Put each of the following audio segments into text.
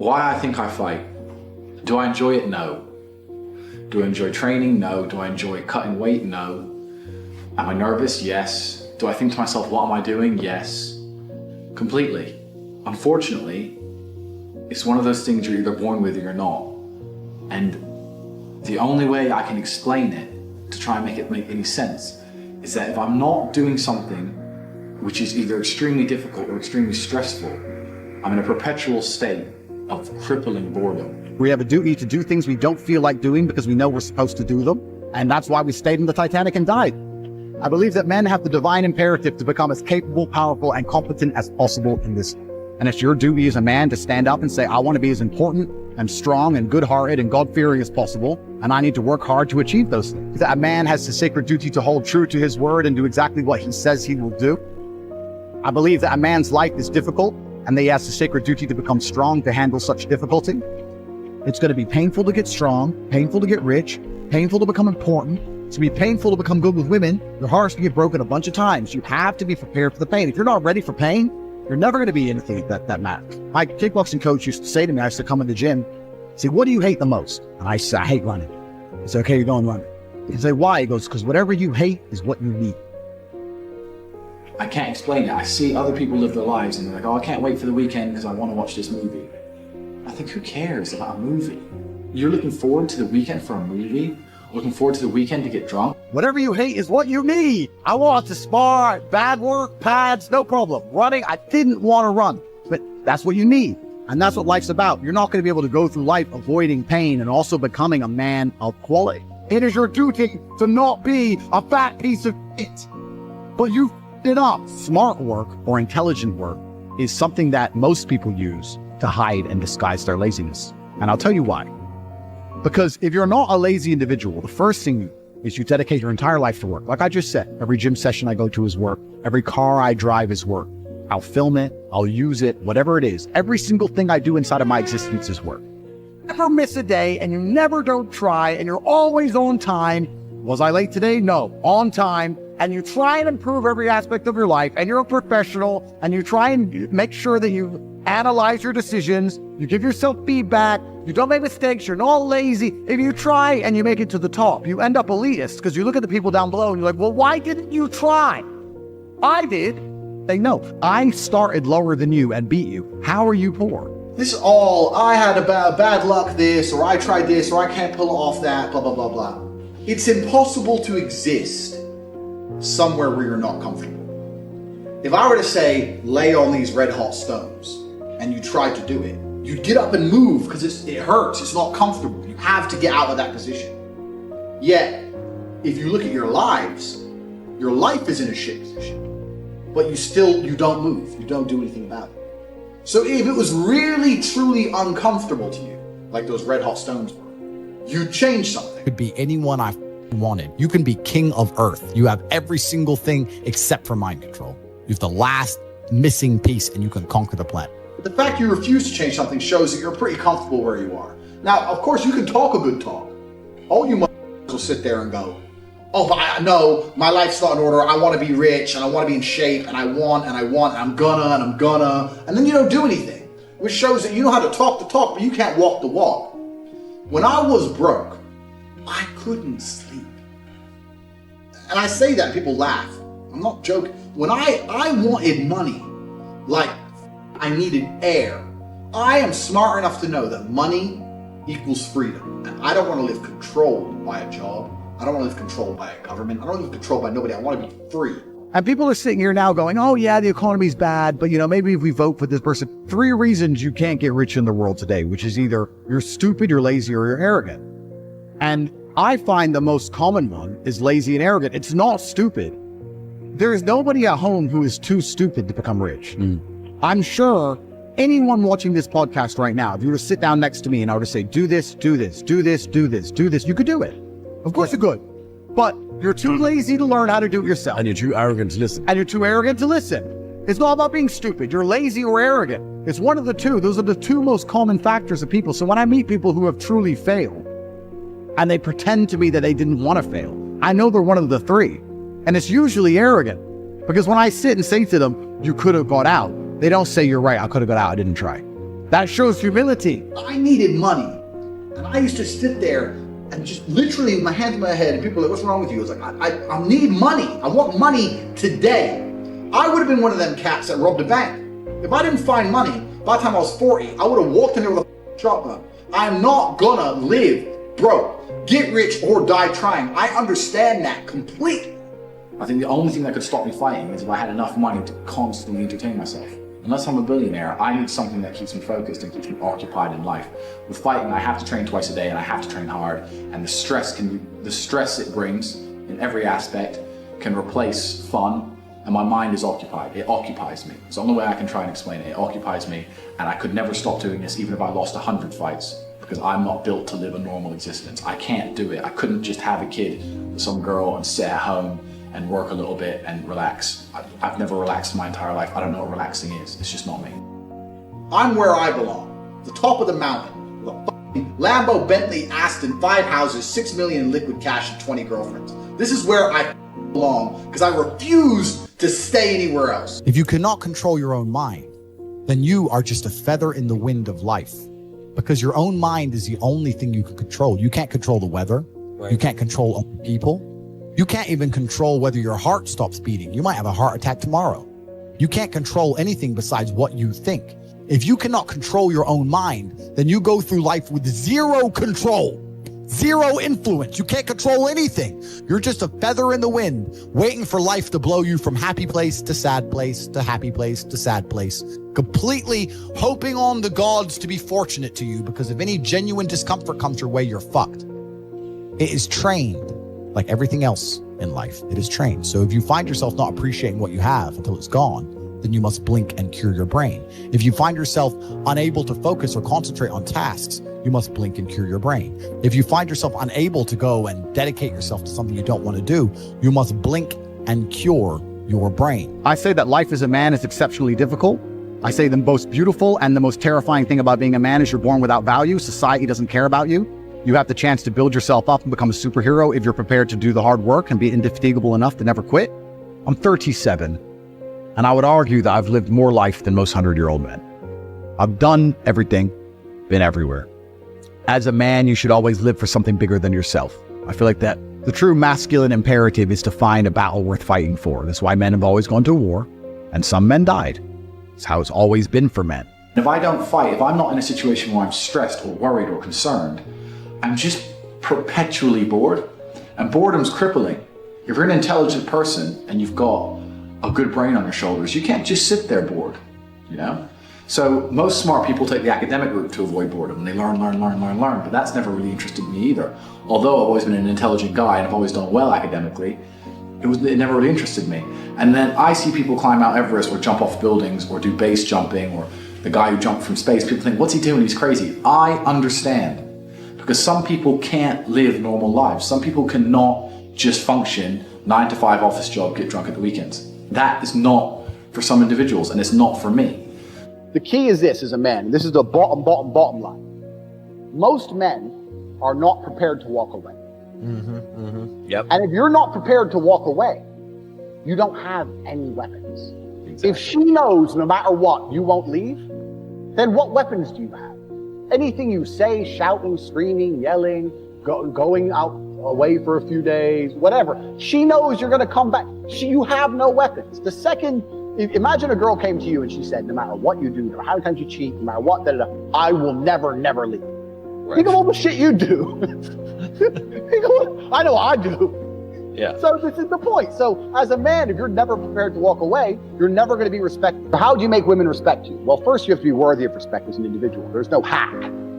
Why I think I fight. Do I enjoy it? No. Do I enjoy training? No. Do I enjoy cutting weight? No. Am I nervous? Yes. Do I think to myself, what am I doing? Yes. Completely. Unfortunately, it's one of those things you're either born with or you're not. And the only way I can explain it, to try and make it make any sense, is that if I'm not doing something which is either extremely difficult or extremely stressful, I'm in a perpetual state of crippling boredom. We have a duty to do things we don't feel like doing because we know we're supposed to do them. And that's why we stayed in the Titanic and died. I believe that men have the divine imperative to become as capable, powerful, and competent as possible in this. And it's your duty as a man to stand up and say, I want to be as important and strong and good-hearted and God-fearing as possible, and I need to work hard to achieve those things. That a man has the sacred duty to hold true to his word and do exactly what he says he will do. I believe that a man's life is difficult, and that he has the sacred duty to become strong to handle such difficulty. It's going to be painful to get strong, painful to get rich, painful to become important. It's going to be painful to become good with women. Your heart's going to get broken a bunch of times. You have to be prepared for the pain. If you're not ready for pain, you're never going to be anything that matters. My kickboxing coach used to say to me, I used to come in the gym, say, what do you hate the most? And I say, I hate running. He said, okay, you're going running. He said, why? He goes, because whatever you hate is what you need. I can't explain it. I see other people live their lives and they're like, oh, I can't wait for the weekend because I want to watch this movie. I think, who cares about a movie? You're looking forward to the weekend for a movie? Looking forward to the weekend to get drunk? Whatever you hate is what you need. I want to spar, bad work, pads, no problem. Running, I didn't want to run, but that's what you need. And that's what life's about. You're not going to be able to go through life avoiding pain and also becoming a man of quality. It is your duty to not be a fat piece of shit, but you it up. Smart work or intelligent work is something that most people use to hide and disguise their laziness. And I'll tell you why. Because if you're not a lazy individual, the first thing is you dedicate your entire life to work. Like I just said, every gym session I go to is work. Every car I drive is work. I'll film it, I'll use it, whatever it is. Every single thing I do inside of my existence is work. Never miss a day, and you never don't try, and you're always on time. Was I late today? No, on time. And you try and improve every aspect of your life, and you're a professional, and you try and make sure that you analyze your decisions, you give yourself feedback, you don't make mistakes, you're not lazy. If you try and you make it to the top, you end up elitist because you look at the people down below and you're like, well, why didn't you try? I did. They know. I started lower than you and beat you. How are you poor? This is all, I had a bad luck this, or I tried this, or I can't pull off that, blah, blah, blah, blah. It's impossible to exist somewhere where you're not comfortable. If I were to say, lay on these red hot stones, and you tried to do it, you'd get up and move because it hurts, it's not comfortable. You have to get out of that position. Yet, if you look at your lives, your life is in a shit position, but you don't move, you don't do anything about it. So if it was really, truly uncomfortable to you, like those red hot stones were, you'd change something. Could be anyone I wanted. You can be king of earth. You have every single thing except for mind control. You have the last missing piece and you can conquer the planet. The fact you refuse to change something shows that you're pretty comfortable where you are. Now, of course, you can talk a good talk. All you motherfuckers will sit there and go, oh, but I know my life's not in order. I want to be rich and I want to be in shape and I want and I'm gonna. And then you don't do anything, which shows that you know how to talk the talk, but you can't walk the walk. When I was broke, I couldn't sleep. And I say that and people laugh. I'm not joking. When I wanted money, like I needed air. I am smart enough to know that money equals freedom. And I don't want to live controlled by a job. I don't want to live controlled by a government. I don't want to live controlled by nobody. I want to be free. And people are sitting here now going, oh yeah, the economy's bad, but maybe if we vote for this person. 3 reasons you can't get rich in the world today, which is either you're stupid, you're lazy, or you're arrogant. And I find the most common one is lazy and arrogant. It's not stupid. There is nobody at home who is too stupid to become rich. I'm sure anyone watching this podcast right now, if you were to sit down next to me and I were to say, do this, do this, do this, do this, do this, you could do it. Of course you could. But you're too lazy to learn how to do it yourself. And you're too arrogant to listen. And you're too arrogant to listen. It's not about being stupid. You're lazy or arrogant. It's one of the two. Those are the 2 most common factors of people. So when I meet people who have truly failed, and they pretend to me that they didn't want to fail, I know they're one of the 3. And it's usually arrogant. Because when I sit and say to them, you could have got out, they don't say, you're right, I could have got out, I didn't try. That shows humility. I needed money. And I used to sit there and just literally with my hands in my head, and people were like, what's wrong with you? I was like, I need money. I want money today. I would have been one of them cats that robbed a bank. If I didn't find money, by the time I was 40, I would have walked in there with a shotgun. I'm not gonna live broke, get rich or die trying. I understand that completely. I think the only thing that could stop me fighting is if I had enough money to constantly entertain myself. Unless I'm a billionaire, I need something that keeps me focused and keeps me occupied in life. With fighting, I have to train twice a day and I have to train hard. And the stress it brings in every aspect can replace fun. And my mind is occupied. It occupies me. It's the only way I can try and explain it. It occupies me. And I could never stop doing this even if I lost 100 fights, because I'm not built to live a normal existence. I can't do it. I couldn't just have a kid with some girl and sit at home and work a little bit and relax. I've never relaxed my entire life. I don't know what relaxing is. It's just not me. I'm where I belong. The top of the mountain. With a fucking Lambo, Bentley, Aston, 5 houses, 6 million in liquid cash, and 20 girlfriends. This is where I belong because I refuse to stay anywhere else. If you cannot control your own mind, then you are just a feather in the wind of life, because your own mind is the only thing you can control. You can't control the weather. Right. You can't control other people. You can't even control whether your heart stops beating. You might have a heart attack tomorrow. You can't control anything besides what you think. If you cannot control your own mind, then you go through life with zero control, zero influence. You can't control anything. You're just a feather in the wind, waiting for life to blow you from happy place to sad place to happy place to sad place, completely hoping on the gods to be fortunate to you, because if any genuine discomfort comes your way, you're fucked. It is trained. Like everything else in life, it is trained. So if you find yourself not appreciating what you have until it's gone, then you must blink and cure your brain. If you find yourself unable to focus or concentrate on tasks, you must blink and cure your brain. If you find yourself unable to go and dedicate yourself to something you don't want to do, you must blink and cure your brain. I say that life as a man is exceptionally difficult. I say the most beautiful and the most terrifying thing about being a man is you're born without value. Society doesn't care about you. You have the chance to build yourself up and become a superhero if you're prepared to do the hard work and be indefatigable enough to never quit. I'm 37, and I would argue that I've lived more life than most 100-year-old men. I've done everything, been everywhere. As a man, you should always live for something bigger than yourself. I feel like that the true masculine imperative is to find a battle worth fighting for. That's why men have always gone to war, and some men died. It's how it's always been for men. If I don't fight, if I'm not in a situation where I'm stressed or worried or concerned, I'm just perpetually bored, and boredom's crippling. If you're an intelligent person and you've got a good brain on your shoulders, you can't just sit there bored, you know? So most smart people take the academic route to avoid boredom. They learn, but that's never really interested me either. Although I've always been an intelligent guy and I've always done well academically, it never really interested me. And then I see people climb Mount Everest or jump off buildings or do base jumping, or the guy who jumped from space. People think, what's he doing? He's crazy. I understand. Because some people can't live normal lives. Some people cannot just function 9 to 5 office job, get drunk at the weekends. That is not for some individuals, and it's not for me. The key is this as a man, and this is the bottom line. Most men are not prepared to walk away. Yep. And if you're not prepared to walk away, you don't have any weapons. Exactly. If she knows no matter what, you won't leave, then what weapons do you have? Anything you say, shouting, screaming, yelling, going out away for a few days, whatever. She knows you're going to come back. You have no weapons. The second, imagine a girl came to you and she said, no matter what you do, no matter how many times you cheat, no matter what, I will never leave. Right. Think of all the shit you do. I know I do. Yeah. So this is the point. So as a man, if you're never prepared to walk away, you're never going to be respected. How do you make women respect you? Well, first you have to be worthy of respect as an individual. There's no hack.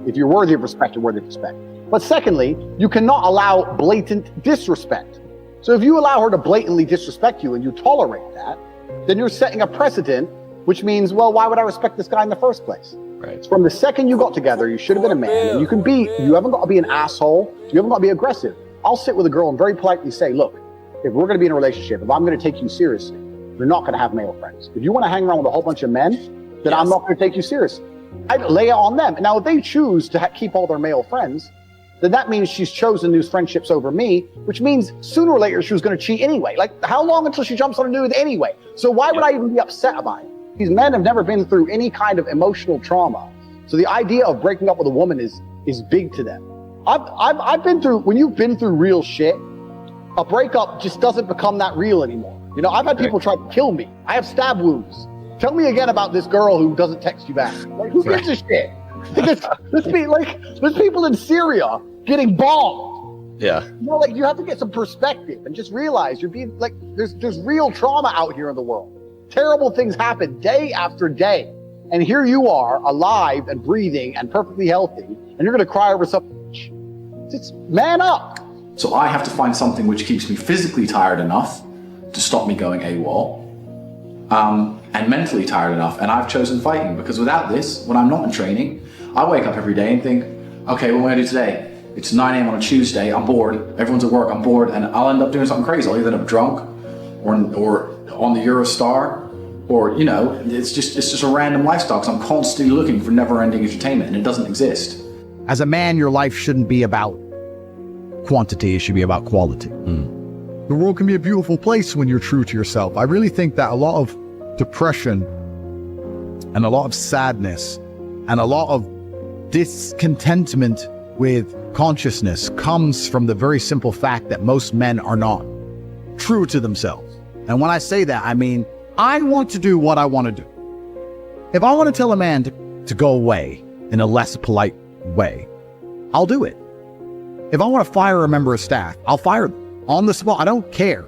If you're worthy of respect, you're worthy of respect. But secondly, you cannot allow blatant disrespect. So if you allow her to blatantly disrespect you and you tolerate that, then you're setting a precedent, which means, well, why would I respect this guy in the first place? Right. From the second you got together, you should have been a man. And you haven't got to be an asshole. You haven't got to be aggressive. I'll sit with a girl and very politely say, look, if we're going to be in a relationship, if I'm going to take you seriously, you're not going to have male friends. If you want to hang around with a whole bunch of men, then I'm not going to take you seriously. I lay it on them. Now, if they choose to keep all their male friends, then that means she's chosen these friendships over me, which means sooner or later she was going to cheat anyway. Like, how long until she jumps on a dude anyway? So why would I even be upset about it? These men have never been through any kind of emotional trauma So the idea of breaking up with a woman is big to them. I've been through, when you've been through real shit, a breakup just doesn't become that real anymore. You know, I've had people try to kill me. I have stab wounds. Tell me again about this girl who doesn't text you back. Like, who gives a shit? There's people in Syria getting bombed. Yeah. You know, like, you have to get some perspective and just realize you're being, like, there's real trauma out here in the world. Terrible things happen day after day. And here you are, alive and breathing and perfectly healthy, and you're going to cry over something. Just man up. So I have to find something which keeps me physically tired enough to stop me going AWOL, and mentally tired enough. And I've chosen fighting, because without this, when I'm not in training, I wake up every day and think, okay, what am I going to do today? It's 9 a.m. on a Tuesday, I'm bored, everyone's at work, I'm bored, and I'll end up doing something crazy. I'll either end up drunk or on the Eurostar, or, you know, it's just a random lifestyle, because I'm constantly looking for never-ending entertainment, and it doesn't exist. As a man, your life shouldn't be about quantity, it should be about quality. The world can be a beautiful place when you're true to yourself. I really think that a lot of depression and a lot of sadness and a lot of discontentment with consciousness comes from the very simple fact that most men are not true to themselves. And when I say that, I mean, I want to do what I want to do. If I want to tell a man to go away in a less polite way, I'll do it. If I want to fire a member of staff, I'll fire them on the spot. I don't care.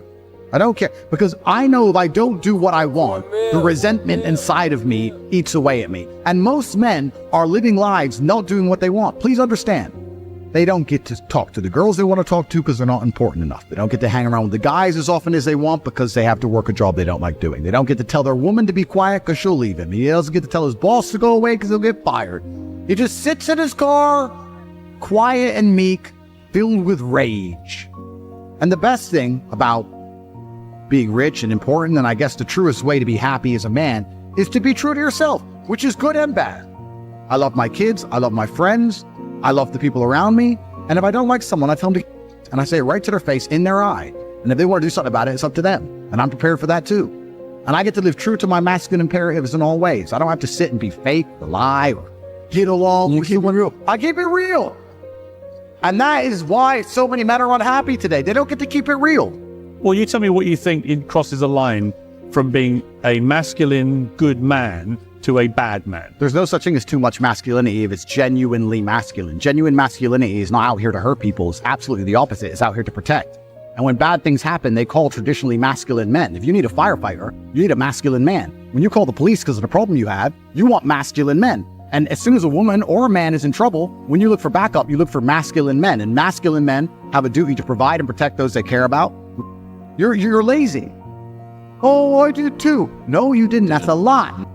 Because I know if I don't do what I want, the resentment inside of me eats away at me. And most men are living lives not doing what they want. Please understand. They don't get to talk to the girls they want to talk to because they're not important enough. They don't get to hang around with the guys as often as they want because they have to work a job they don't like doing. They don't get to tell their woman to be quiet because she'll leave him. He doesn't get to tell his boss to go away because he'll get fired. He just sits in his car, quiet and meek, filled with rage. And the best thing about being rich and important, and I guess the truest way to be happy as a man, is to be true to yourself, which is good and bad. I love my kids, I love my friends, I love the people around me, and if I don't like someone, I tell them to, and I say it right to their face, in their eye. And if they want to do something about it, it's up to them. And I'm prepared for that too. And I get to live true to my masculine imperatives in all ways. I don't have to sit and be fake or lie or get along with someone real. I keep it real. And that is why so many men are unhappy today. They don't get to keep it real. Well, you tell me what you think it crosses a line from being a masculine, good man to a bad man. There's no such thing as too much masculinity if it's genuinely masculine. Genuine masculinity is not out here to hurt people. It's absolutely the opposite. It's out here to protect. And when bad things happen, they call traditionally masculine men. If you need a firefighter, you need a masculine man. When you call the police because of the problem you have, you want masculine men. And as soon as a woman or a man is in trouble, when you look for backup, you look for masculine men. And masculine men have a duty to provide and protect those they care about. You're lazy. Oh, I did too. No, you didn't. That's a lie.